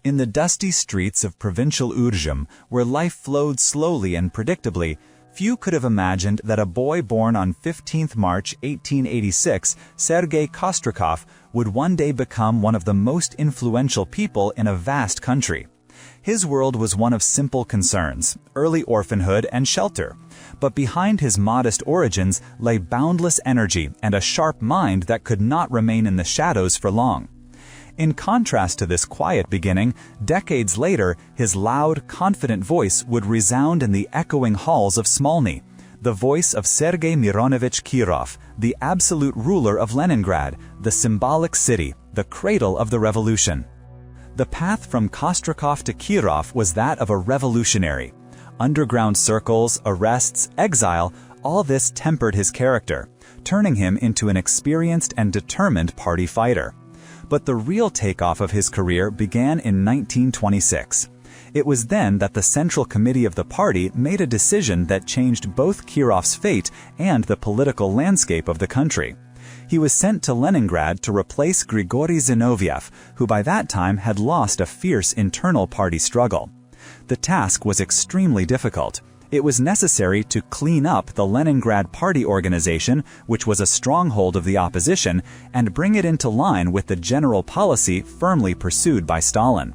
In the dusty streets of provincial Urjum, where life flowed slowly and predictably, few could have imagined that a boy born on 15th March 1886, Sergei Kirov, would one day become one of the most influential people in a vast country. His world was one of simple concerns, early orphanhood and shelter. But behind his modest origins lay boundless energy and a sharp mind that could not remain in the shadows for long. In contrast to this quiet beginning, decades later, his loud, confident voice would resound in the echoing halls of Smolny, the voice of Sergei Mironovich Kirov, the absolute ruler of Leningrad, the symbolic city, the cradle of the revolution. The path from Kostrikov to Kirov was that of a revolutionary. Underground circles, arrests, exile, all this tempered his character, turning him into an experienced and determined party fighter. But the real takeoff of his career began in 1926. It was then that the Central Committee of the party made a decision that changed both Kirov's fate and the political landscape of the country. He was sent to Leningrad to replace Grigory Zinoviev, who by that time had lost a fierce internal party struggle. The task was extremely difficult. It was necessary to clean up the Leningrad party organization, which was a stronghold of the opposition, and bring it into line with the general policy firmly pursued by Stalin.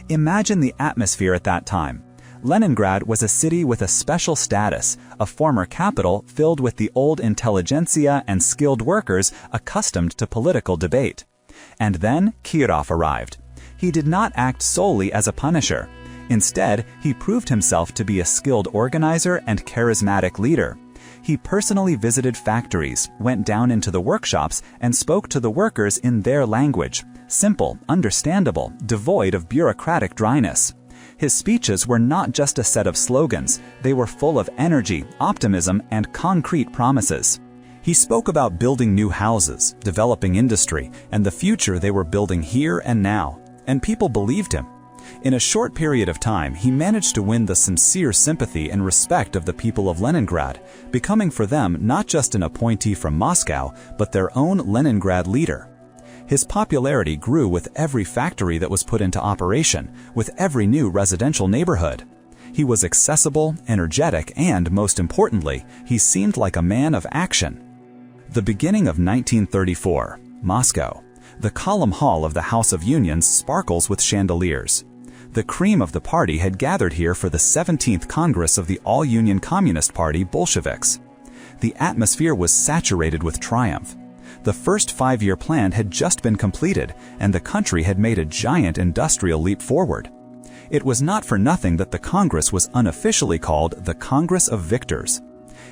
Imagine the atmosphere at that time. Leningrad was a city with a special status, a former capital filled with the old intelligentsia and skilled workers accustomed to political debate. And then Kirov arrived. He did not act solely as a punisher. Instead, he proved himself to be a skilled organizer and charismatic leader. He personally visited factories, went down into the workshops, and spoke to the workers in their language, simple, understandable, devoid of bureaucratic dryness. His speeches were not just a set of slogans, they were full of energy, optimism, and concrete promises. He spoke about building new houses, developing industry, and the future they were building here and now, and people believed him. In a short period of time, he managed to win the sincere sympathy and respect of the people of Leningrad, becoming for them not just an appointee from Moscow, but their own Leningrad leader. His popularity grew with every factory that was put into operation, with every new residential neighborhood. He was accessible, energetic, and, most importantly, he seemed like a man of action. The beginning of 1934, Moscow. The column hall of the House of Unions sparkles with chandeliers. The cream of the party had gathered here for the 17th Congress of the All-Union Communist Party Bolsheviks. The atmosphere was saturated with triumph. The first five-year plan had just been completed, and the country had made a giant industrial leap forward. It was not for nothing that the Congress was unofficially called the Congress of Victors.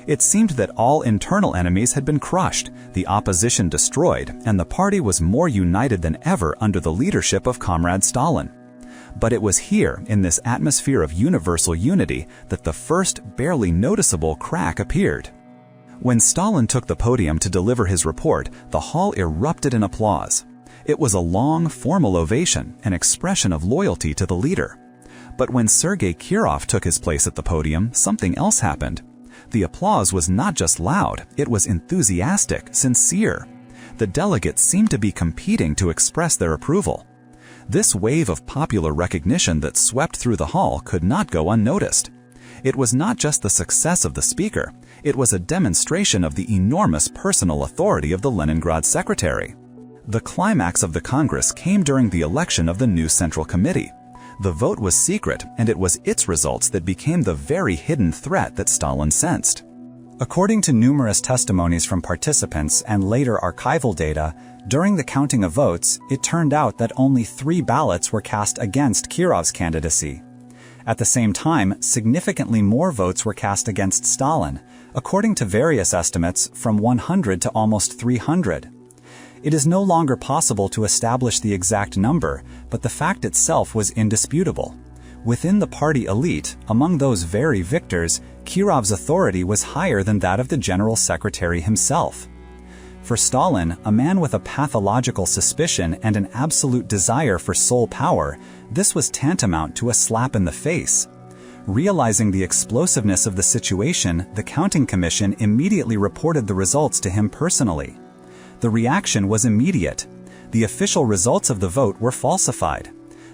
It seemed that all internal enemies had been crushed, the opposition destroyed, and the party was more united than ever under the leadership of Comrade Stalin. But it was here, in this atmosphere of universal unity, that the first, barely noticeable crack appeared. When Stalin took the podium to deliver his report, the hall erupted in applause. It was a long, formal ovation, an expression of loyalty to the leader. But when Sergei Kirov took his place at the podium, something else happened. The applause was not just loud, it was enthusiastic, sincere. The delegates seemed to be competing to express their approval. This wave of popular recognition that swept through the hall could not go unnoticed. It was not just the success of the speaker, it was a demonstration of the enormous personal authority of the Leningrad secretary. The climax of the Congress came during the election of the new Central Committee. The vote was secret, and it was its results that became the very hidden threat that Stalin sensed. According to numerous testimonies from participants and later archival data, during the counting of votes, it turned out that only 3 ballots were cast against Kirov's candidacy. At the same time, significantly more votes were cast against Stalin, according to various estimates, from 100 to almost 300. It is no longer possible to establish the exact number, but the fact itself was indisputable. Within the party elite, among those very victors, Kirov's authority was higher than that of the General Secretary himself. For Stalin, a man with a pathological suspicion and an absolute desire for sole power, this was tantamount to a slap in the face. Realizing the explosiveness of the situation, the counting commission immediately reported the results to him personally. The reaction was immediate. The official results of the vote were falsified.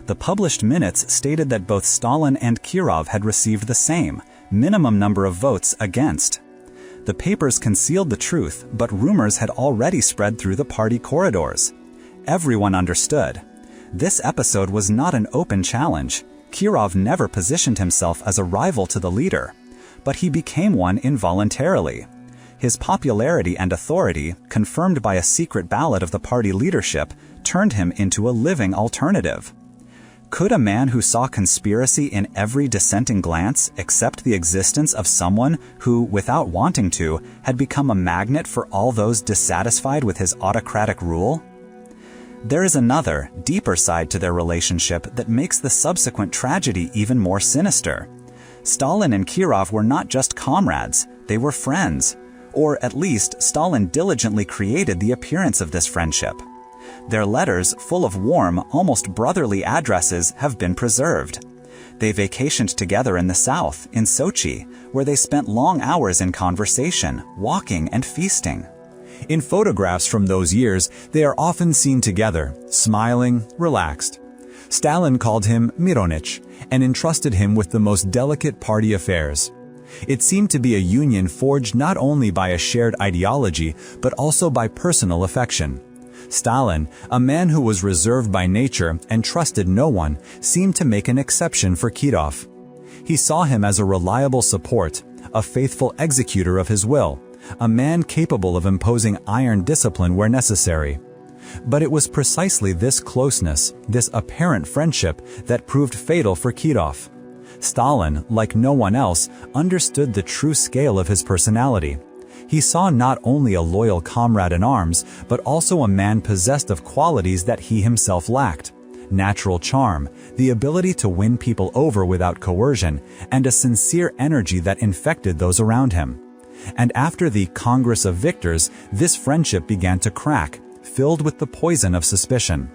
The published minutes stated that both Stalin and Kirov had received the same minimum number of votes against. The papers concealed the truth, but rumors had already spread through the party corridors. Everyone understood. This episode was not an open challenge. Kirov never positioned himself as a rival to the leader, but he became one involuntarily. His popularity and authority, confirmed by a secret ballot of the party leadership, turned him into a living alternative. Could a man who saw conspiracy in every dissenting glance accept the existence of someone who, without wanting to, had become a magnet for all those dissatisfied with his autocratic rule? There is another, deeper side to their relationship that makes the subsequent tragedy even more sinister. Stalin and Kirov were not just comrades, they were friends. Or at least, Stalin diligently created the appearance of this friendship. Their letters, full of warm, almost brotherly addresses, have been preserved. They vacationed together in the south, in Sochi, where they spent long hours in conversation, walking and feasting. In photographs from those years, they are often seen together, smiling, relaxed. Stalin called him Mironich and entrusted him with the most delicate party affairs. It seemed to be a union forged not only by a shared ideology, but also by personal affection. Stalin, a man who was reserved by nature and trusted no one, seemed to make an exception for Kirov. He saw him as a reliable support, a faithful executor of his will, a man capable of imposing iron discipline where necessary. But it was precisely this closeness, this apparent friendship, that proved fatal for Kirov. Stalin, like no one else, understood the true scale of his personality. He saw not only a loyal comrade in arms, but also a man possessed of qualities that he himself lacked: natural charm, the ability to win people over without coercion, and a sincere energy that infected those around him. And after the Congress of Victors, this friendship began to crack, filled with the poison of suspicion.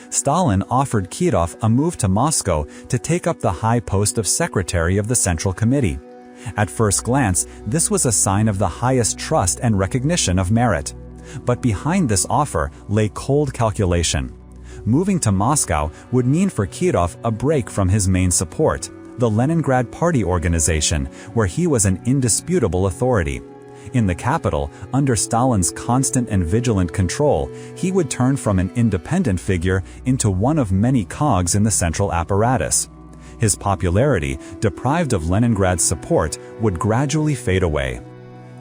Stalin offered Kirov a move to Moscow to take up the high post of secretary of the Central Committee. At first glance, this was a sign of the highest trust and recognition of merit. But behind this offer lay cold calculation. Moving to Moscow would mean for Kirov a break from his main support, the Leningrad Party organization, where he was an indisputable authority. In the capital, under Stalin's constant and vigilant control, he would turn from an independent figure into one of many cogs in the central apparatus. His popularity, deprived of Leningrad's support, would gradually fade away.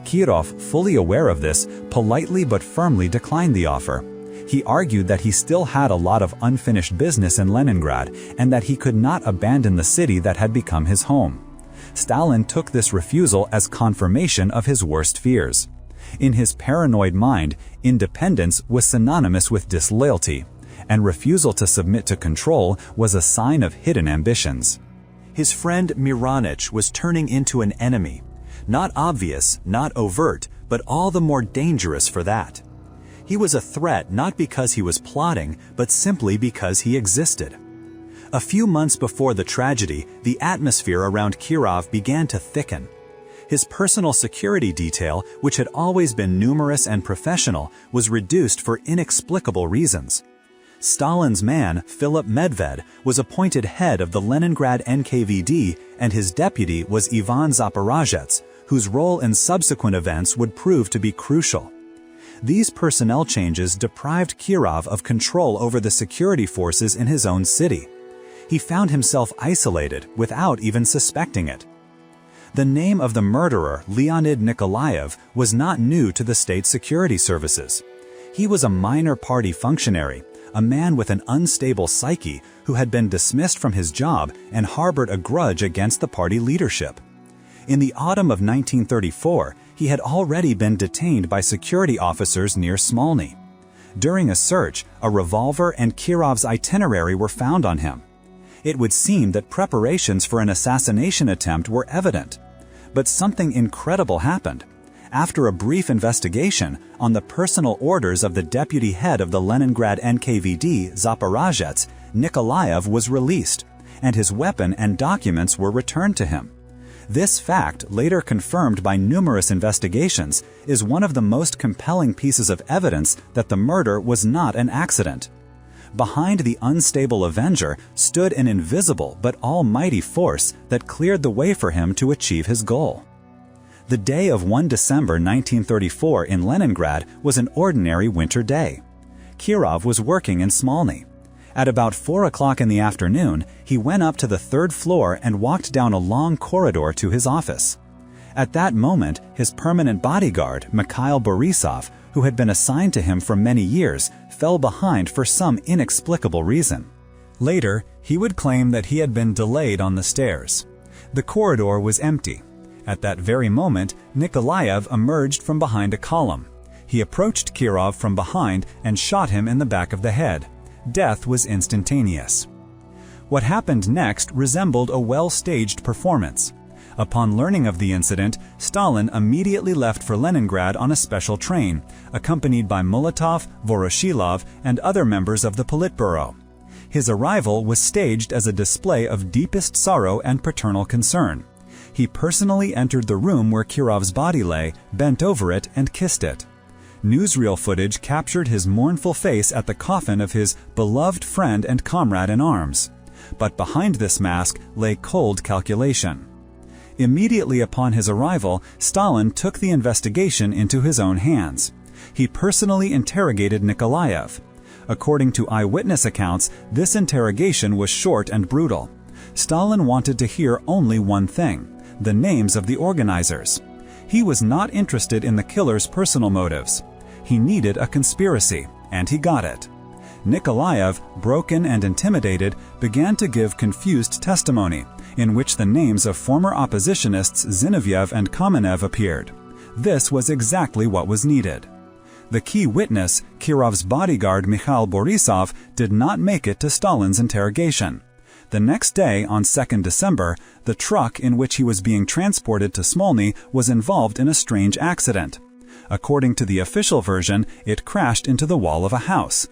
Kirov, fully aware of this, politely but firmly declined the offer. He argued that he still had a lot of unfinished business in Leningrad and that he could not abandon the city that had become his home. Stalin took this refusal as confirmation of his worst fears. In his paranoid mind, independence was synonymous with disloyalty, and refusal to submit to control was a sign of hidden ambitions. His friend Mironich was turning into an enemy. Not obvious, not overt, but all the more dangerous for that. He was a threat not because he was plotting, but simply because he existed. A few months before the tragedy, the atmosphere around Kirov began to thicken. His personal security detail, which had always been numerous and professional, was reduced for inexplicable reasons. Stalin's man, Philip Medved, was appointed head of the Leningrad NKVD, and his deputy was Ivan Zaporozhets, whose role in subsequent events would prove to be crucial. These personnel changes deprived Kirov of control over the security forces in his own city. He found himself isolated without even suspecting it. The name of the murderer, Leonid Nikolaev, was not new to the state security services. He was a minor party functionary, a man with an unstable psyche who had been dismissed from his job and harbored a grudge against the party leadership. In the autumn of 1934, he had already been detained by security officers near Smolny. During a search, a revolver and Kirov's itinerary were found on him. It would seem that preparations for an assassination attempt were evident. But something incredible happened. After a brief investigation, on the personal orders of the deputy head of the Leningrad NKVD, Zaporozhets, Nikolaev was released, and his weapon and documents were returned to him. This fact, later confirmed by numerous investigations, is one of the most compelling pieces of evidence that the murder was not an accident. Behind the unstable avenger stood an invisible but almighty force that cleared the way for him to achieve his goal. The day of 1 December 1934 in Leningrad was an ordinary winter day. Kirov was working in Smolny. At about 4 o'clock in the afternoon, he went up to the third floor and walked down a long corridor to his office. At that moment, his permanent bodyguard, Mikhail Borisov, who had been assigned to him for many years, fell behind for some inexplicable reason. Later, he would claim that he had been delayed on the stairs. The corridor was empty. At that very moment, Nikolaev emerged from behind a column. He approached Kirov from behind and shot him in the back of the head. Death was instantaneous. What happened next resembled a well-staged performance. Upon learning of the incident, Stalin immediately left for Leningrad on a special train, accompanied by Molotov, Voroshilov, and other members of the Politburo. His arrival was staged as a display of deepest sorrow and paternal concern. He personally entered the room where Kirov's body lay, bent over it, and kissed it. Newsreel footage captured his mournful face at the coffin of his beloved friend and comrade in arms. But behind this mask lay cold calculation. Immediately upon his arrival, Stalin took the investigation into his own hands. He personally interrogated Nikolaev. According to eyewitness accounts, this interrogation was short and brutal. Stalin wanted to hear only one thing: the names of the organizers. He was not interested in the killer's personal motives. He needed a conspiracy, and he got it. Nikolaev, broken and intimidated, began to give confused testimony, in which the names of former oppositionists Zinoviev and Kamenev appeared. This was exactly what was needed. The key witness, Kirov's bodyguard Mikhail Borisov, did not make it to Stalin's interrogation. The next day, on 2 December, the truck in which he was being transported to Smolny was involved in a strange accident. According to the official version, it crashed into the wall of a house.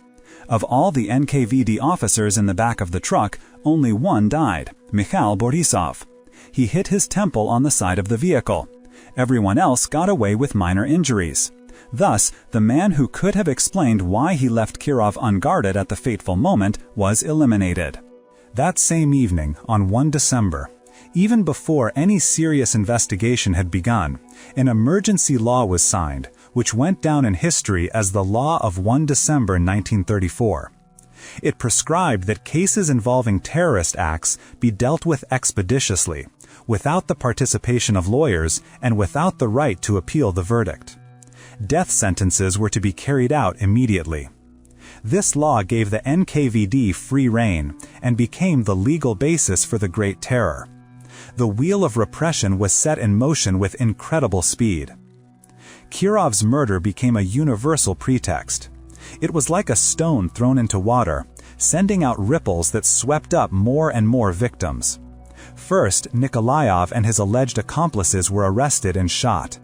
Of all the NKVD officers in the back of the truck, only one died, Mikhail Borisov. He hit his temple on the side of the vehicle. Everyone else got away with minor injuries. Thus, the man who could have explained why he left Kirov unguarded at the fateful moment was eliminated. That same evening, on 1 December, even before any serious investigation had begun, an emergency law was signed, which went down in history as the Law of 1 December 1934. It prescribed that cases involving terrorist acts be dealt with expeditiously, without the participation of lawyers and without the right to appeal the verdict. Death sentences were to be carried out immediately. This law gave the NKVD free rein and became the legal basis for the Great Terror. The wheel of repression was set in motion with incredible speed. Kirov's murder became a universal pretext. It was like a stone thrown into water, sending out ripples that swept up more and more victims. First, Nikolaev and his alleged accomplices were arrested and shot.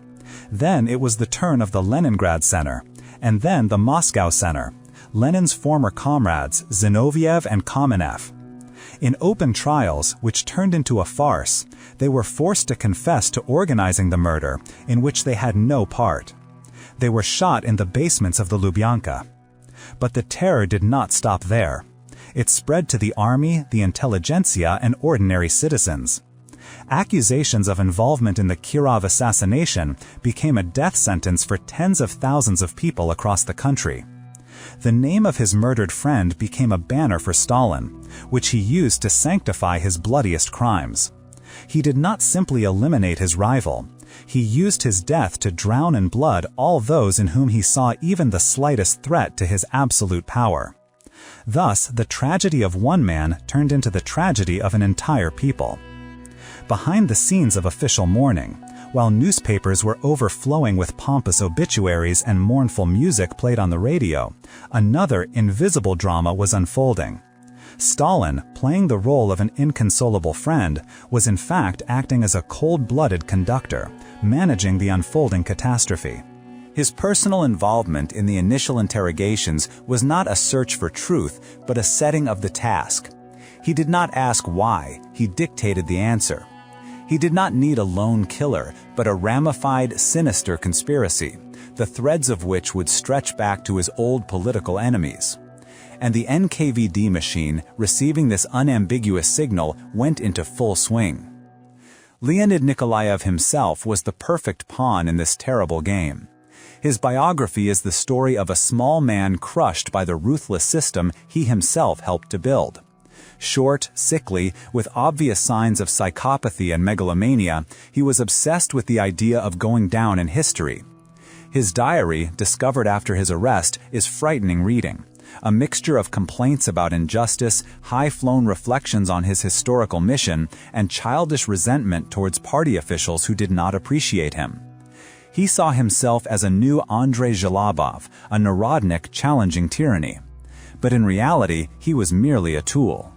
Then it was the turn of the Leningrad Center, and then the Moscow Center, Lenin's former comrades, Zinoviev and Kamenev. In open trials, which turned into a farce, they were forced to confess to organizing the murder, in which they had no part. They were shot in the basements of the Lubyanka. But the terror did not stop there. It spread to the army, the intelligentsia, and ordinary citizens. Accusations of involvement in the Kirov assassination became a death sentence for tens of thousands of people across the country. The name of his murdered friend became a banner for Stalin, which he used to sanctify his bloodiest crimes. He did not simply eliminate his rival. He used his death to drown in blood all those in whom he saw even the slightest threat to his absolute power. Thus, the tragedy of one man turned into the tragedy of an entire people. Behind the scenes of official mourning, while newspapers were overflowing with pompous obituaries and mournful music played on the radio, another invisible drama was unfolding. Stalin, playing the role of an inconsolable friend, was in fact acting as a cold-blooded conductor, managing the unfolding catastrophe. His personal involvement in the initial interrogations was not a search for truth, but a setting of the task. He did not ask why, he dictated the answer. He did not need a lone killer, but a ramified, sinister conspiracy, the threads of which would stretch back to his old political enemies. and the NKVD machine, receiving this unambiguous signal, went into full swing. Leonid Nikolaev himself was the perfect pawn in this terrible game. His biography is the story of a small man crushed by the ruthless system he himself helped to build. Short, sickly, with obvious signs of psychopathy and megalomania, he was obsessed with the idea of going down in history. His diary, discovered after his arrest, is frightening reading. A mixture of complaints about injustice, high-flown reflections on his historical mission, and childish resentment towards party officials who did not appreciate him. He saw himself as a new Andrei Zhlobov, a Narodnik challenging tyranny. But in reality, he was merely a tool.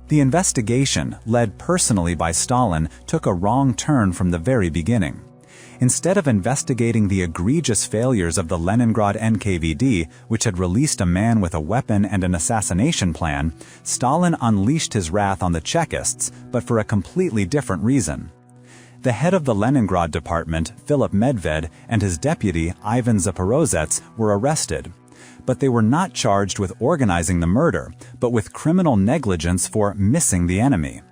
The investigation, led personally by Stalin, took a wrong turn from the very beginning. Instead of investigating the egregious failures of the Leningrad NKVD, which had released a man with a weapon and an assassination plan, Stalin unleashed his wrath on the Chekists, but for a completely different reason. The head of the Leningrad department, Philip Medved, and his deputy, Ivan Zaporozhets, were arrested. But they were not charged with organizing the murder, but with criminal negligence for missing the enemy.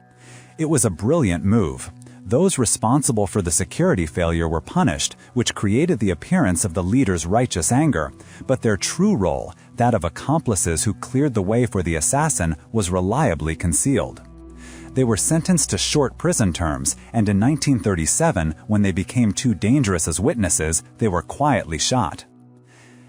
It was a brilliant move. Those responsible for the security failure were punished, which created the appearance of the leader's righteous anger, but their true role, that of accomplices who cleared the way for the assassin, was reliably concealed. They were sentenced to short prison terms, and in 1937, when they became too dangerous as witnesses, they were quietly shot.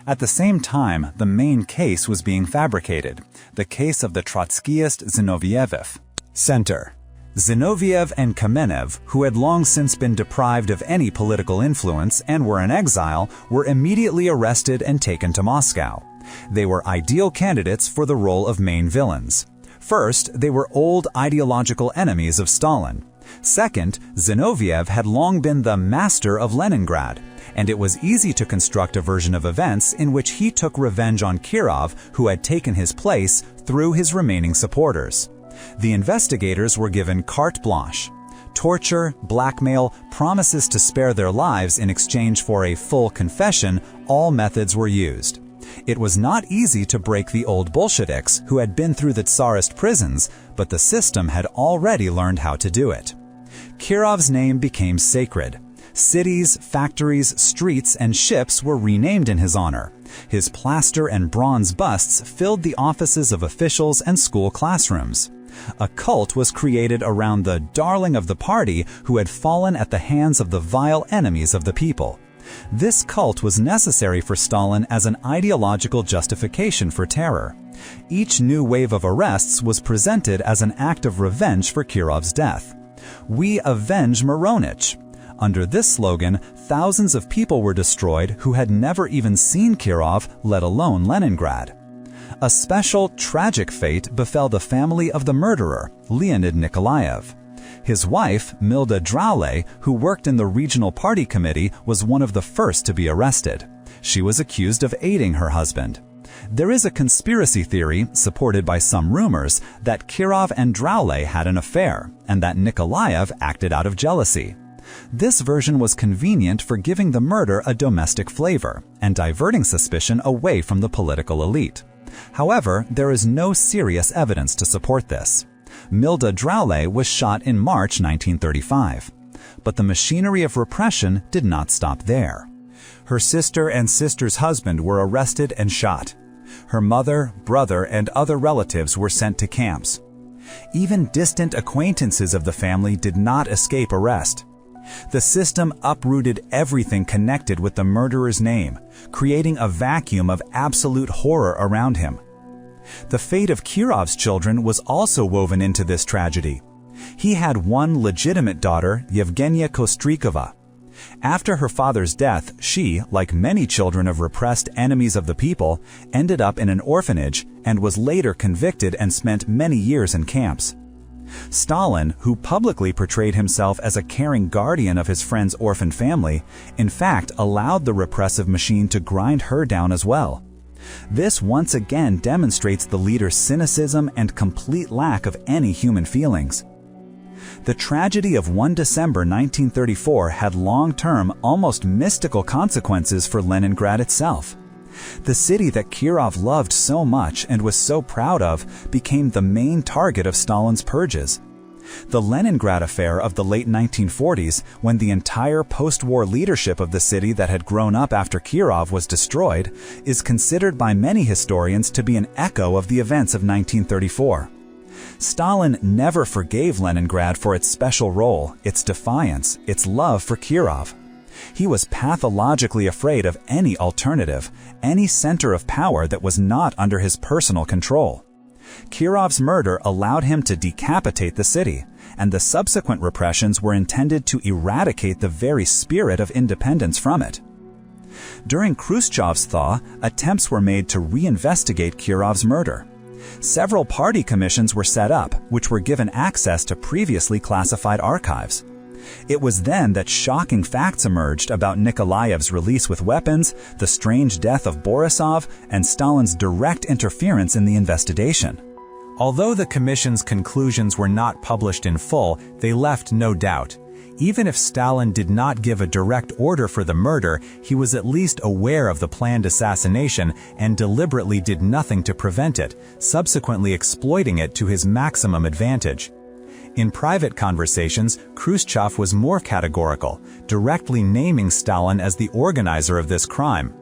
At the same time, the main case was being fabricated, the case of the Trotskyist Zinoviev. Center. Zinoviev and Kamenev, who had long since been deprived of any political influence and were in exile, were immediately arrested and taken to Moscow. They were ideal candidates for the role of main villains. First, they were old ideological enemies of Stalin. Second, Zinoviev had long been the master of Leningrad, and it was easy to construct a version of events in which he took revenge on Kirov, who had taken his place, through his remaining supporters. The investigators were given carte blanche. Torture, blackmail, promises to spare their lives in exchange for a full confession, all methods were used. It was not easy to break the old Bolsheviks who had been through the Tsarist prisons, but the system had already learned how to do it. Kirov's name became sacred. Cities, factories, streets, and ships were renamed in his honor. His plaster and bronze busts filled the offices of officials and school classrooms. A cult was created around the darling of the party who had fallen at the hands of the vile enemies of the people. This cult was necessary for Stalin as an ideological justification for terror. Each new wave of arrests was presented as an act of revenge for Kirov's death. "We avenge Mironich." Under this slogan, thousands of people were destroyed who had never even seen Kirov, let alone Leningrad. A special, tragic fate befell the family of the murderer, Leonid Nikolaev. His wife, Milda Draule, who worked in the regional party committee, was one of the first to be arrested. She was accused of aiding her husband. There is a conspiracy theory, supported by some rumors, that Kirov and Draule had an affair, and that Nikolaev acted out of jealousy. This version was convenient for giving the murder a domestic flavor, and diverting suspicion away from the political elite. However, there is no serious evidence to support this. Milda Draule was shot in March 1935. But the machinery of repression did not stop there. Her sister and sister's husband were arrested and shot. Her mother, brother, and other relatives were sent to camps. Even distant acquaintances of the family did not escape arrest. The system uprooted everything connected with the murderer's name, creating a vacuum of absolute horror around him. The fate of Kirov's children was also woven into this tragedy. He had one legitimate daughter, Yevgenia Kostrikova. After her father's death, she, like many children of repressed enemies of the people, ended up in an orphanage and was later convicted and spent many years in camps. Stalin, who publicly portrayed himself as a caring guardian of his friend's orphaned family, in fact allowed the repressive machine to grind her down as well. This once again demonstrates the leader's cynicism and complete lack of any human feelings. The tragedy of 1 December 1934 had long-term, almost mystical consequences for Leningrad itself. The city that Kirov loved so much and was so proud of became the main target of Stalin's purges. The Leningrad affair of the late 1940s, when the entire post-war leadership of the city that had grown up after Kirov was destroyed, is considered by many historians to be an echo of the events of 1934. Stalin never forgave Leningrad for its special role, its defiance, its love for Kirov. He was pathologically afraid of any alternative, any center of power that was not under his personal control. Kirov's murder allowed him to decapitate the city, and the subsequent repressions were intended to eradicate the very spirit of independence from it. During Khrushchev's thaw, attempts were made to reinvestigate Kirov's murder. Several party commissions were set up, which were given access to previously classified archives. It was then that shocking facts emerged about Nikolaev's release with weapons, the strange death of Borisov, and Stalin's direct interference in the investigation. Although the commission's conclusions were not published in full, they left no doubt. Even if Stalin did not give a direct order for the murder, he was at least aware of the planned assassination and deliberately did nothing to prevent it, subsequently exploiting it to his maximum advantage. In private conversations, Khrushchev was more categorical, directly naming Stalin as the organizer of this crime.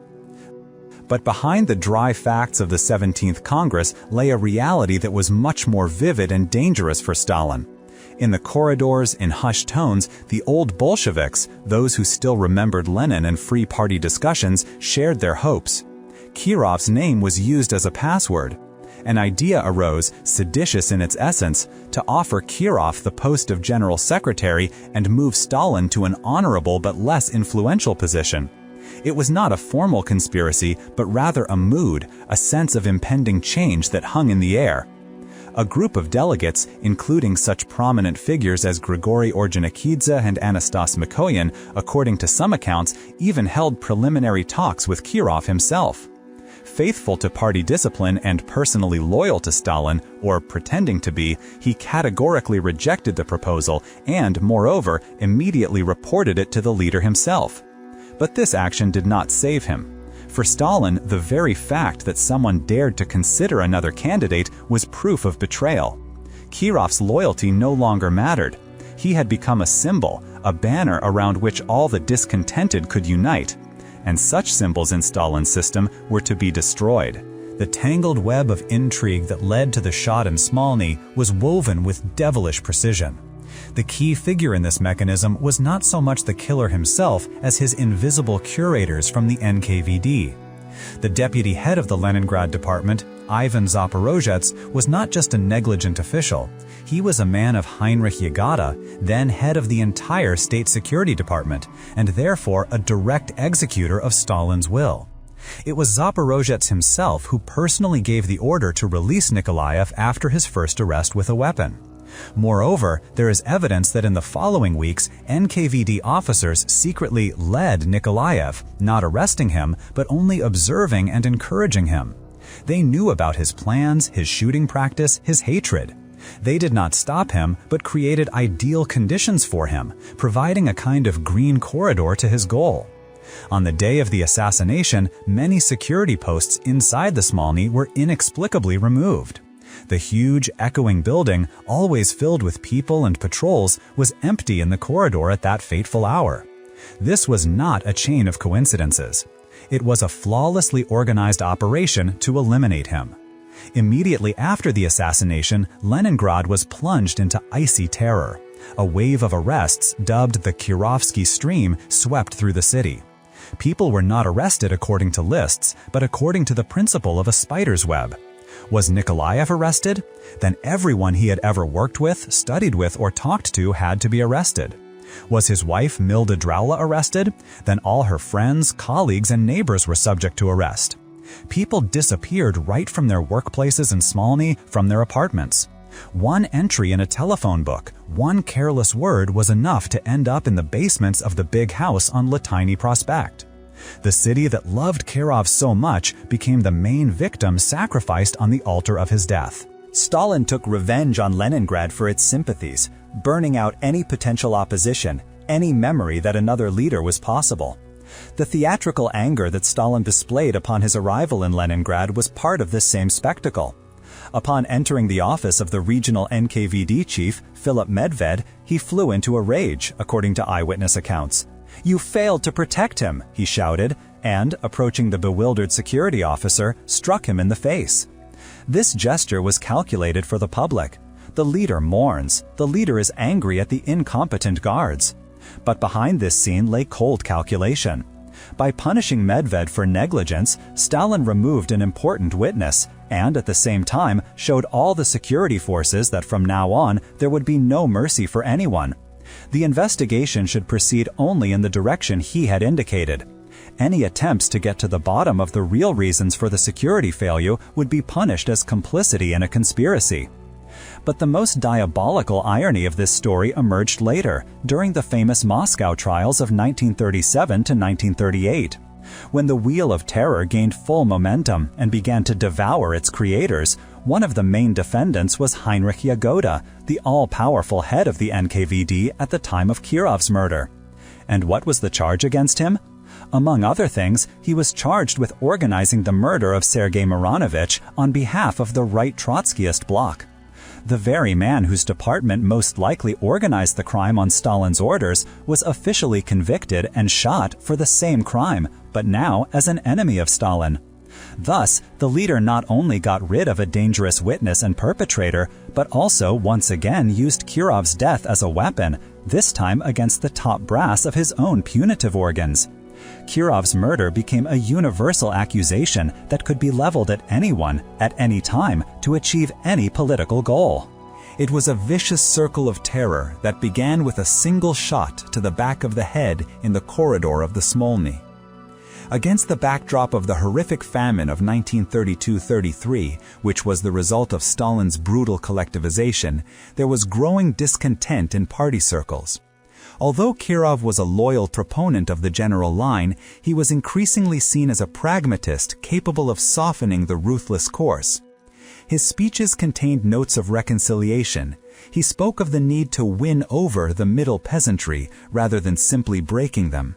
But behind the dry facts of the 17th Congress lay a reality that was much more vivid and dangerous for Stalin. In the corridors, in hushed tones, the old Bolsheviks, those who still remembered Lenin and free party discussions, shared their hopes. Kirov's name was used as a password. An idea arose, seditious in its essence, to offer Kirov the post of general secretary and move Stalin to an honorable but less influential position. It was not a formal conspiracy, but rather a mood, a sense of impending change that hung in the air. A group of delegates, including such prominent figures as Grigory Orджоникидзе and Anastas Mikoyan, according to some accounts, even held preliminary talks with Kirov himself. Faithful to party discipline and personally loyal to Stalin, or pretending to be, he categorically rejected the proposal and, moreover, immediately reported it to the leader himself. But this action did not save him. For Stalin, the very fact that someone dared to consider another candidate was proof of betrayal. Kirov's loyalty no longer mattered. He had become a symbol, a banner around which all the discontented could unite. And such symbols in Stalin's system were to be destroyed. The tangled web of intrigue that led to the shot in Smolny was woven with devilish precision. The key figure in this mechanism was not so much the killer himself as his invisible curators from the NKVD. The deputy head of the Leningrad department, Ivan Zaporozhets, was not just a negligent official. He was a man of Heinrich Yagata, then head of the entire State Security Department, and therefore a direct executor of Stalin's will. It was Zaporozhets himself who personally gave the order to release Nikolaev after his first arrest with a weapon. Moreover, there is evidence that in the following weeks, NKVD officers secretly led Nikolaev, not arresting him, but only observing and encouraging him. They knew about his plans, his shooting practice, his hatred. They did not stop him, but created ideal conditions for him, providing a kind of green corridor to his goal. On the day of the assassination, many security posts inside the Smolny were inexplicably removed. The huge, echoing building, always filled with people and patrols, was empty in the corridor at that fateful hour. This was not a chain of coincidences. It was a flawlessly organized operation to eliminate him. Immediately after the assassination, Leningrad was plunged into icy terror. A wave of arrests, dubbed the Kirovsky Stream, swept through the city. People were not arrested according to lists, but according to the principle of a spider's web. Was Nikolaev arrested? Then everyone he had ever worked with, studied with, or talked to had to be arrested. Was his wife Milda Draula arrested? Then all her friends, colleagues, and neighbors were subject to arrest. People disappeared right from their workplaces in Smolny, from their apartments. One entry in a telephone book, one careless word was enough to end up in the basements of the big house on Latiny Prospect. The city that loved Kirov so much became the main victim sacrificed on the altar of his death. Stalin took revenge on Leningrad for its sympathies, burning out any potential opposition, any memory that another leader was possible. The theatrical anger that Stalin displayed upon his arrival in Leningrad was part of this same spectacle. Upon entering the office of the regional NKVD chief, Philip Medved, he flew into a rage, according to eyewitness accounts. "You failed to protect him," he shouted, and, approaching the bewildered security officer, struck him in the face. This gesture was calculated for the public. The leader mourns. The leader is angry at the incompetent guards. But behind this scene lay cold calculation. By punishing Medved for negligence, Stalin removed an important witness, and at the same time showed all the security forces that from now on there would be no mercy for anyone. The investigation should proceed only in the direction he had indicated. Any attempts to get to the bottom of the real reasons for the security failure would be punished as complicity in a conspiracy. But the most diabolical irony of this story emerged later, during the famous Moscow trials of 1937 to 1938. When the Wheel of Terror gained full momentum and began to devour its creators, one of the main defendants was Heinrich Jagoda, the all-powerful head of the NKVD at the time of Kirov's murder. And what was the charge against him? Among other things, he was charged with organizing the murder of Sergei Mironovich on behalf of the right Trotskyist bloc. The very man whose department most likely organized the crime on Stalin's orders was officially convicted and shot for the same crime, but now as an enemy of Stalin. Thus, the leader not only got rid of a dangerous witness and perpetrator, but also once again used Kirov's death as a weapon, this time against the top brass of his own punitive organs. Kirov's murder became a universal accusation that could be leveled at anyone, at any time, to achieve any political goal. It was a vicious circle of terror that began with a single shot to the back of the head in the corridor of the Smolny. Against the backdrop of the horrific famine of 1932-33, which was the result of Stalin's brutal collectivization, there was growing discontent in party circles. Although Kirov was a loyal proponent of the general line, he was increasingly seen as a pragmatist capable of softening the ruthless course. His speeches contained notes of reconciliation. He spoke of the need to win over the middle peasantry rather than simply breaking them.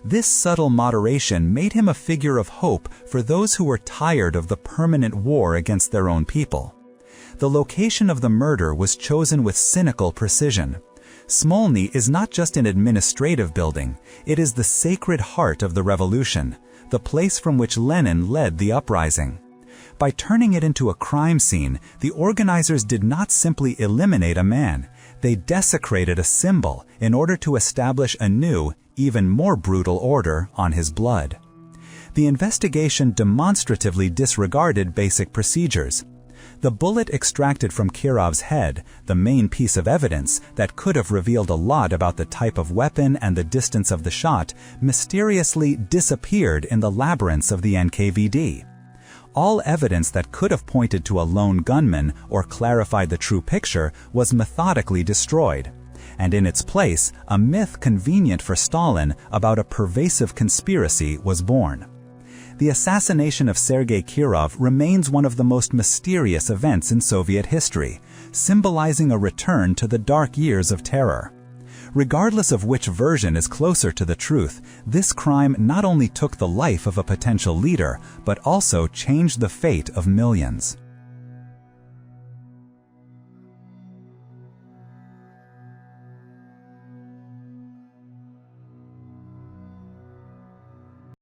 This subtle moderation made him a figure of hope for those who were tired of the permanent war against their own people. The location of the murder was chosen with cynical precision. Smolny is not just an administrative building, it is the sacred heart of the revolution, the place from which Lenin led the uprising. By turning it into a crime scene, the organizers did not simply eliminate a man, they desecrated a symbol in order to establish a new, even more brutal order on his blood. The investigation demonstratively disregarded basic procedures. The bullet extracted from Kirov's head, the main piece of evidence that could have revealed a lot about the type of weapon and the distance of the shot, mysteriously disappeared in the labyrinths of the NKVD. All evidence that could have pointed to a lone gunman or clarified the true picture was methodically destroyed. And in its place, a myth convenient for Stalin about a pervasive conspiracy was born. The assassination of Sergei Kirov remains one of the most mysterious events in Soviet history, symbolizing a return to the dark years of terror. Regardless of which version is closer to the truth, this crime not only took the life of a potential leader, but also changed the fate of millions.